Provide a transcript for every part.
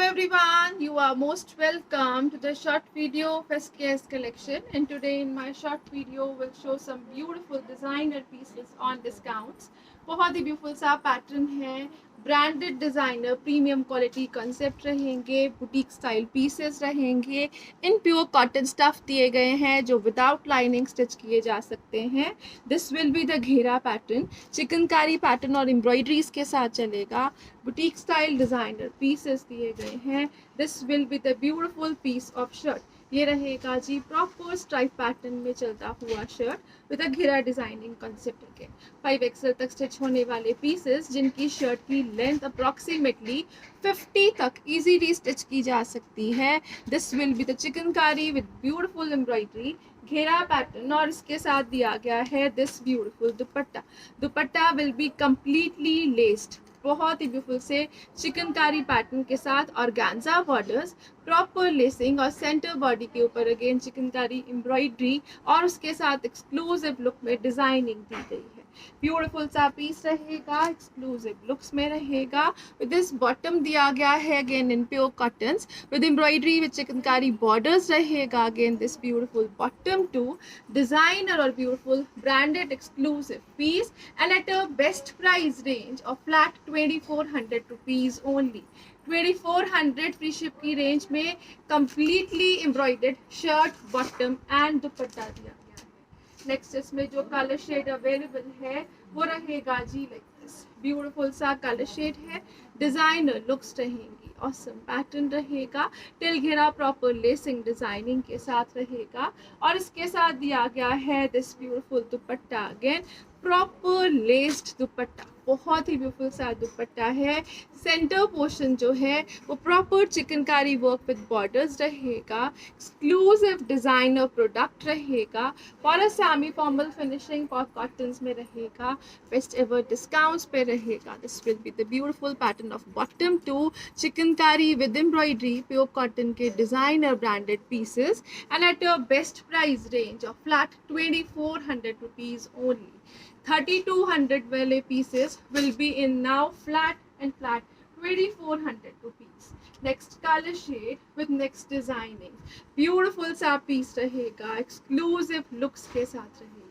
everyone, you are most welcome to the short video of SKS collection, and today in my short video will show some beautiful designer pieces on discounts. बहुत ही beautiful सा pattern है, branded designer premium quality concept रहेंगे, boutique style pieces रहेंगे, in pure cotton stuff दिए गए हैं जो without lining stitch किए जा सकते हैं. This will be the घेरा pattern, चिकनकारी pattern और embroideries के साथ चलेगा. बुटीक स्टाइल डिजाइनर पीसेस दिए गए हैं. This will be the beautiful piece of shirt. ये रहेगा जी प्रॉपर स्ट्राइप पैटर्न में चलता हुआ शर्ट विद अ घेरा डिजाइनिंग कंसेप्ट के 5XL तक स्टिच होने वाले पीसेस जिनकी शर्ट की लेंथ अप्रॉक्सीमेटली 50 तक इजीली स्टिच की जा सकती है. This will be the chikankari with beautiful embroidery घेरा पैटर्न और इसके साथ दिया गया है this beautiful dupatta. Dupatta will be completely लेस्ड, बहुत ही ब्यूटीफुल से चिकनकारी पैटर्न के साथ ऑर्गेन्जा बॉर्डर्स, प्रॉपर लेसिंग और सेंटर बॉडी के ऊपर अगेन चिकनकारी एम्ब्रॉयडरी और उसके साथ एक्सक्लूसिव लुक में डिजाइनिंग दी गई है. ब्यूटीफुल सा पीस रहेगा, एक्सक्लूसिव लुक्स में रहेगा. विद दिस बॉटम दिया गया है again in pure cottons with embroidery with chikankari borders रहेगा. Again this beautiful bottom to designer और beautiful branded exclusive piece and at a best price range of flat 2400 rupees only. 2400 free ship की range में completely embroidered shirt, bottom and dupatta दिया गया है. Next इसमें जो colour shade available है वो रहेगा जी लाइक दिस. ब्यूटीफुल सा कलर शेड है, डिजाइनर लुक्स रहेंगी, ऑसम पैटर्न रहेगा, टिल घेरा प्रॉपर लेसिंग डिजाइनिंग के साथ रहेगा और इसके साथ दिया गया है this beautiful dupatta. Again proper लेस्ड दुपट्टा, बहुत ही ब्यूटीफुल सा दुपट्टा है. सेंटर पोर्शन जो है वो proper chikankari work with borders रहेगा. एक्सक्लूसिव डिजाइनर प्रोडक्ट रहेगा और अ सेमी फॉर्मल फिनिशिंग और कॉटन्स में रहेगा. बेस्ट एवर डिस्काउंट्स पे रहेगा. This will be the beautiful pattern of bottom to chikankari with embroidery pure cotton के designer branded pieces and at a best price range of flat 2400 rupees only. 3200 वाले pieces will be in now flat 2400 rupees. Next color shade with next designing. Beautiful सा piece रहेगा, exclusive looks के साथ रहेगा.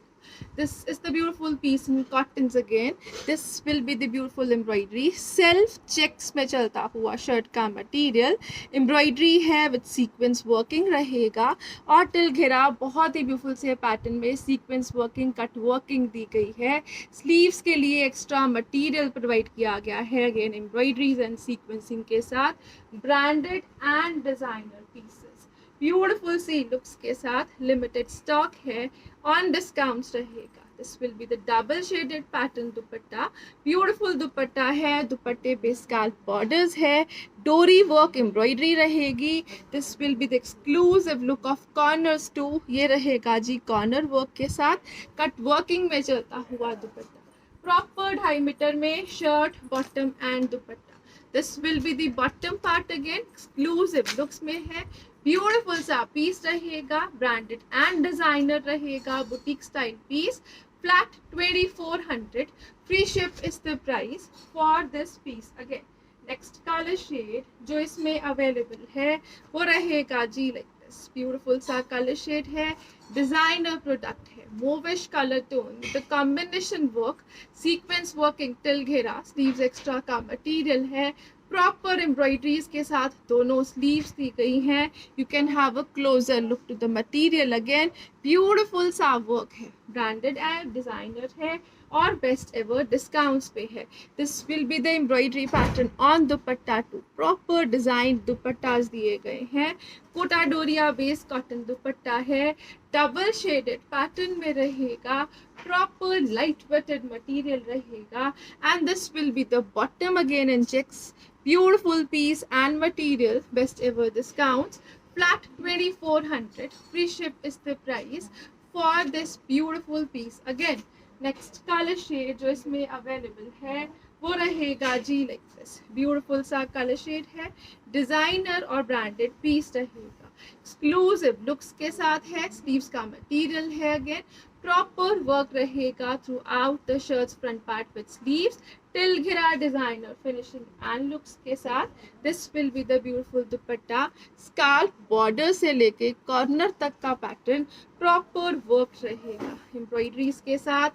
This is the beautiful piece in cottons again. This will be the beautiful embroidery. Self checks में चलता हुआ shirt का material. Embroidery है विद सीक्वेंस वर्किंग रहेगा और टिल घेरा बहुत ही ब्यूटीफुल से पैटर्न में सीक्वेंस वर्किंग, कट वर्किंग दी गई है. स्लीव्स के लिए एक्स्ट्रा मटेरियल प्रोवाइड किया गया है अगेन एम्ब्रॉयडरीज एंड सीक्वेंसिंग के साथ. Branded and designer pieces beautiful सी लुक्स के साथ लिमिटेड स्टॉक है, ऑन डिस्काउंट्स रहेगा. This will be the double shaded pattern dupatta. Beautiful dupatta है, दुपट्टे पे स्कैल्प बॉर्डर्स है, डोरी वर्क एम्ब्रॉयडरी रहेगी. This will be the exclusive look of corners too. ये रहेगा जी कॉर्नर वर्क के साथ कट वर्किंग में चलता हुआ दुपट्टा. प्रॉपर 2.5 मीटर में shirt, bottom and dupatta. This will be the bottom part again exclusive looks में है. ब्यूटीफुल सा पीस रहेगा, ब्रांडेड एंड डिजाइनर रहेगा, boutique style piece. Flat 2400 free ship is the price for this piece. Again next colour shade जो इसमें available है वो रहेगा जी लाइक दिस. ब्यूटीफुल सा कलर शेड है, डिजाइनर प्रोडक्ट है, mauvish colour tone the combination work, sequence working till घेरा, स्लीव्स एक्स्ट्रा का मटेरियल है. प्रॉपर एम्ब्रॉयडरीज के साथ दोनों स्लीव्स दी गई हैं. You can have a closer look to the material. Again beautiful सा वर्क है, ब्रांडेड एंड डिजाइनर है और बेस्ट एवर डिस्काउंट्स पे है. This will be the embroidery pattern on dupatta too. Proper design dupattas दिए गए हैं. कोटा डोरिया बेस कॉटन दुपट्टा है, डबल शेडेड पैटर्न में रहेगा, प्रॉपर लाइट वेटेड मटेरियल रहेगा and this will be the bottom again in checks. Beautiful piece and material, best ever discounts, flat 2400 free ship is the price for this beautiful piece. Again next color shade जो इसमें available है वो रहेगा जी like this. Beautiful सा colour shade है, designer और branded piece रहेगा, एक्सक्लूसिव लुक्स के साथ है. स्लीव्स का मटेरियल है अगेन प्रॉपर वर्क रहेगा through out the shirts front part with sleeves till घेरा डिजाइनर फिनिशिंग एंड लुक्स के साथ. This will be the beautiful dupatta. Scalp border से लेके कॉर्नर तक का पैटर्न प्रॉपर वर्क रहेगा एम्ब्रॉयडरीज के साथ.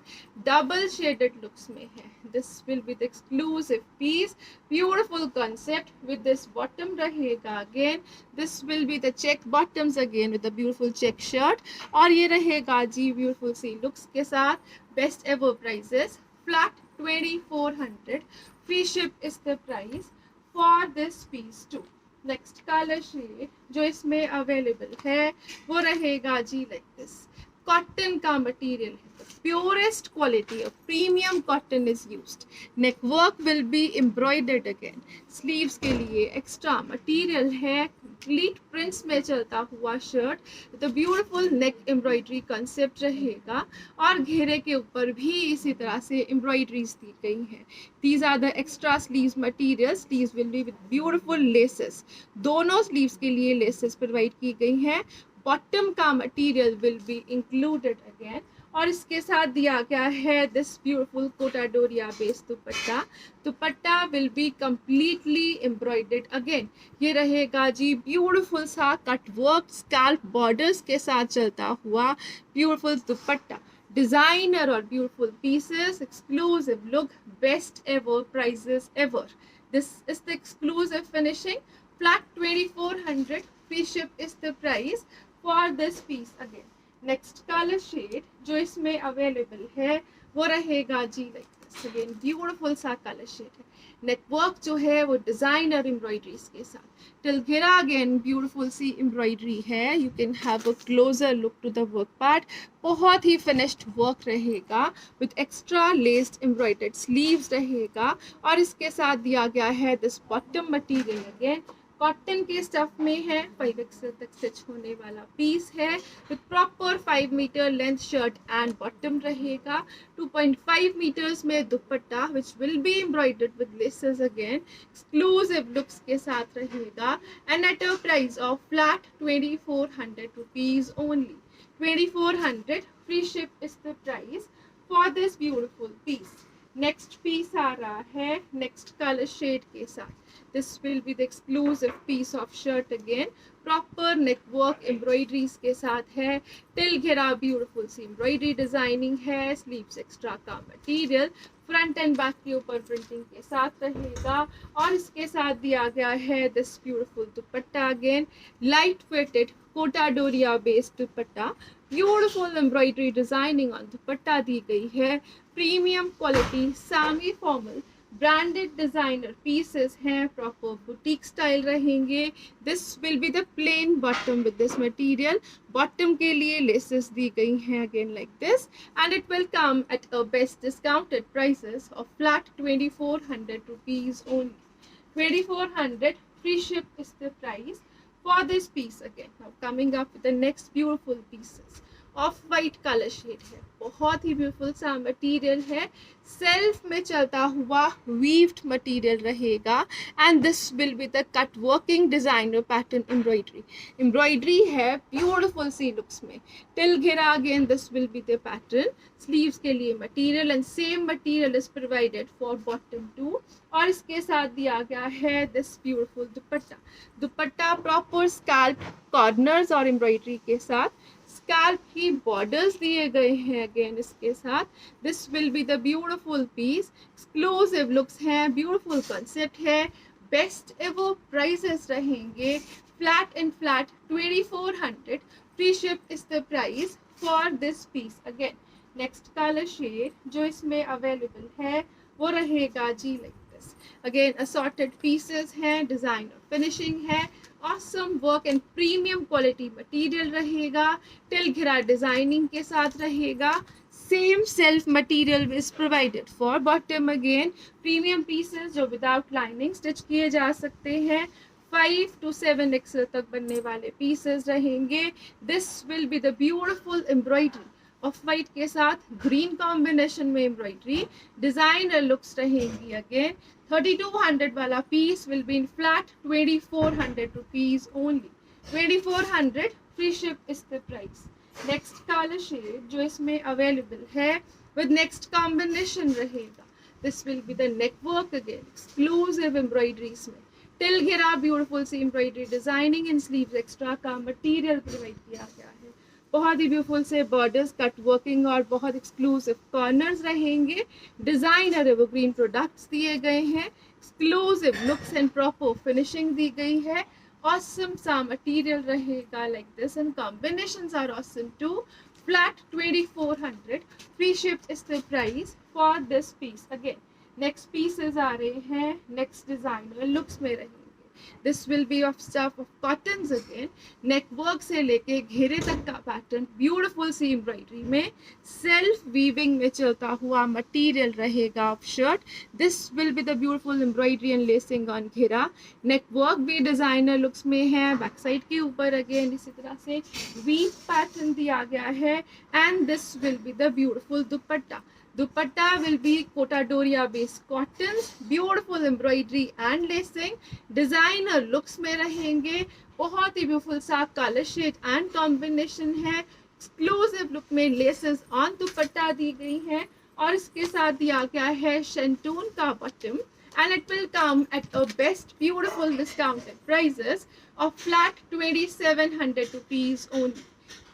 डबल शेडेड लुक्स में है. This will be the exclusive piece. Beautiful concept with this bottom रहेगा again. This will be the check bottoms again with the beautiful check shirt. और ये रहेगा जी ब्यूटीफुल सी लुक्स के साथ. Best ever prices flat 2400. Free ship is the price for this piece too. Next colour shade जो इसमें available है वो रहेगा जी लाइक दिस. कॉटन का मटेरियल है, purest quality of premium cotton is used. Neck work will be embroidered again. Sleeves के लिए एक्स्ट्रा मटेरियल है. कंप्लीट प्रिंट्स में चलता हुआ shirt the beautiful neck embroidery concept रहेगा. और घेरे के ऊपर भी इसी तरह से एम्ब्रॉयडरीज दी गई हैं. These are the extra sleeves materials. Sleeves will be with beautiful laces. दोनों sleeves के लिए laces provide की गई हैं. Bottom का material will be included again. और इसके साथ दिया गया है this beautiful Kota Doria based dupatta. Dupatta will be completely embroidered again. ये रहेगा जी ब्यूटीफुल सा कट वर्क स्कैल्प बॉर्डर्स के साथ चलता हुआ beautiful dupatta. Designer or beautiful pieces, exclusive look, best ever prices ever. This is the exclusive finishing. Flat 2400. Free ship is the price for this piece again. Next color shade जो इसमें available है वो रहेगा जी like this. Again beautiful सा color shade है. Network जो है वो डिजाइनर एम्ब्रॉयडरीज के साथ. टिल घेरा अगेन ब्यूटीफुल सी एम्ब्रॉयडरी है. You can have a closer look to the work part. बहुत ही फिनिश्ड वर्क रहेगा with extra laced embroidered sleeves रहेगा. और इसके साथ दिया गया है this bottom material again cotton के स्टफ में है. 5 एक्सल तक स्टिच होने वाला पीस है with proper 5 metre length shirt and bottom रहेगा. 2.5 मीटर्स में dupatta which will be embroidered with laces again. Exclusive looks के साथ रहेगा and at a price of flat 2400 rupees only. 2400. Free ship is the price for this beautiful piece. Next piece आ रहा है next colour shade के साथ. This will be the exclusive piece of shirt again. Proper neck work embroideries के साथ है. Till घेरा beautiful सी embroidery designing है. Sleeves extra का material. फ्रंट एंड बैक के ऊपर प्रिंटिंग के साथ रहेगा. और इसके साथ दिया गया है this beautiful dupatta again. Light weighted Kota Doria based dupatta. Beautiful embroidery designing on dupatta दी गई है. Premium quality semi formal branded designer pieces हैं. प्रॉपर बुटीक स्टाइल रहेंगे. This will be the plain bottom with this material. Bottom के लिए लेसेस दी गई हैं again like this and it will come at a best discounted prices of flat 2400 rupees only. 2400. Free ship is the price for this piece again. Now coming up with the next beautiful pieces. Off white colour shade है. बहुत ही beautiful सा material है. Self में चलता हुआ weaved material रहेगा and this will be the cut working designer pattern embroidery. Embroidery है ब्यूटीफुल सी लुक्स में. टिल घेरा again this will be the pattern. Sleeves के लिए material and same material is provided for bottom too. और इसके साथ दिया गया है this beautiful dupatta. Dupatta proper scalp corners और एम्ब्रॉयडरी के साथ. स्कैल्प ही बॉर्डर्स दिए गए हैं अगेन इसके साथ. This will be the beautiful piece. Exclusive looks हैं. ब्यूटीफुल कंसेप्ट है. बेस्ट एवर प्राइसेस रहेंगे. Flat and flat 2400. Free ship is the price for this piece again. Next colour shade जो इसमें अवेलेबल है वो रहेगा जी like this. Again assorted pieces हैं. डिजाइनर फिनिशिंग है. Awesome work and premium quality material रहेगा. टिल घेरा डिजाइनिंग के साथ रहेगा. Same self material is provided for bottom again. Premium pieces जो विदाउट लाइनिंग स्टिच किए जा सकते हैं. 5 to 7 एक्सल तक बनने वाले पीसेस रहेंगे. This will be the beautiful embroidery of white के साथ ग्रीन कॉम्बिनेशन में एम्ब्रॉयडरी. डिजाइनर लुक्स रहेंगी अगेन. 3200 वाला piece will be in flat 2400 rupees only. 2400. Free ship is the price. Next colour shade जो इसमें अवेलेबल है with next combination रहेगा, this will be the neck work again, exclusive embroideries में till घेरा beautiful सी embroidery designing in sleeves extra का material provide किया गया है। बहुत ही ब्यूटीफुल से बॉर्डर्स, कट वर्किंग और बहुत एक्सक्लूसिव कॉर्नर्स रहेंगे। डिजाइनर एवरग्रीन प्रोडक्ट्स दिए गए हैं, exclusive looks and proper finishing दी गई है। Awesome सा material रहेगा like this and combinations are awesome too. Flat 2400, free ship is the price for this piece. Again next pieces आ रहे हैं next designer looks में रहेंगे। This will be of stuff of cottons again, neck work से लेके घेरे तक का pattern beautiful सी एम्ब्रॉयडरी में सेल्फ वीविंग में चलता हुआ मटेरियल रहेगा of shirt. This will be the beautiful embroidery and lacing on घेरा। नेक वर्क भी डिजाइनर लुक्स में है, बैक साइड के ऊपर अगेन इसी तरह से वीव पैटर्न दिया गया है and this will be the beautiful dupatta. Dupatta will be Cotadoria based cottons, beautiful embroidery and lacing, designer looks में रहेंगे। बहुत ही ब्यूटीफुल सा कलर शेड एंड कॉम्बिनेशन है, एक्सक्लूसिव लुक में लेसेस ऑन दुपट्टा दी गई है और इसके साथ दिया गया है शेंटून का bottom and it will come at a best beautiful discounted prices of flat 2700 rupees only.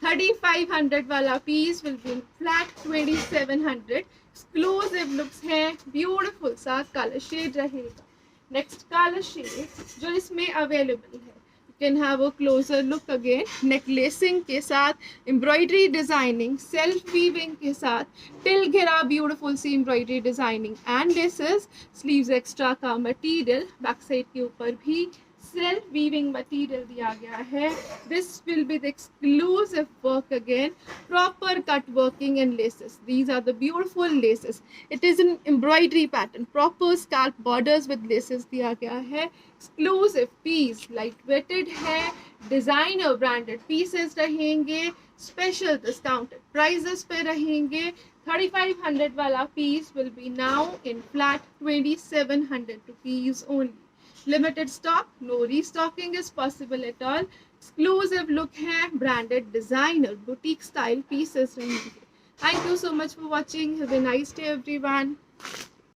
3500 वाला piece will be flat 2700। Exclusive looks हैं, ब्यूटीफुल सा कलर शेड रहेगा। नेक्स्ट कलर शेड जो इसमें अवेलेबल है, you can have a closer look again. Neck lacing के साथ embroidery designing, self weaving के साथ टिल घेरा ब्यूटीफुल सी embroidery designing and laces, sleeves extra का मटेरियल, बैक साइड के ऊपर भी सेल्फ वीविंग मटेरियल दिया गया है। This will be the exclusive work again, proper cut working and laces, these are the beautiful laces. It is an embroidery pattern, proper scalp borders with laces दिया गया है। Exclusive piece, light weighted है, designer branded pieces रहेंगे, special discounted prices पे रहेंगे। 3500 वाला piece will be now in flat 2700 rupees only. Limited stock, no restocking is possible at all. Exclusive look है, branded designer boutique style pieces रहेंगे। Thank you so much for watching. Have a nice day everyone.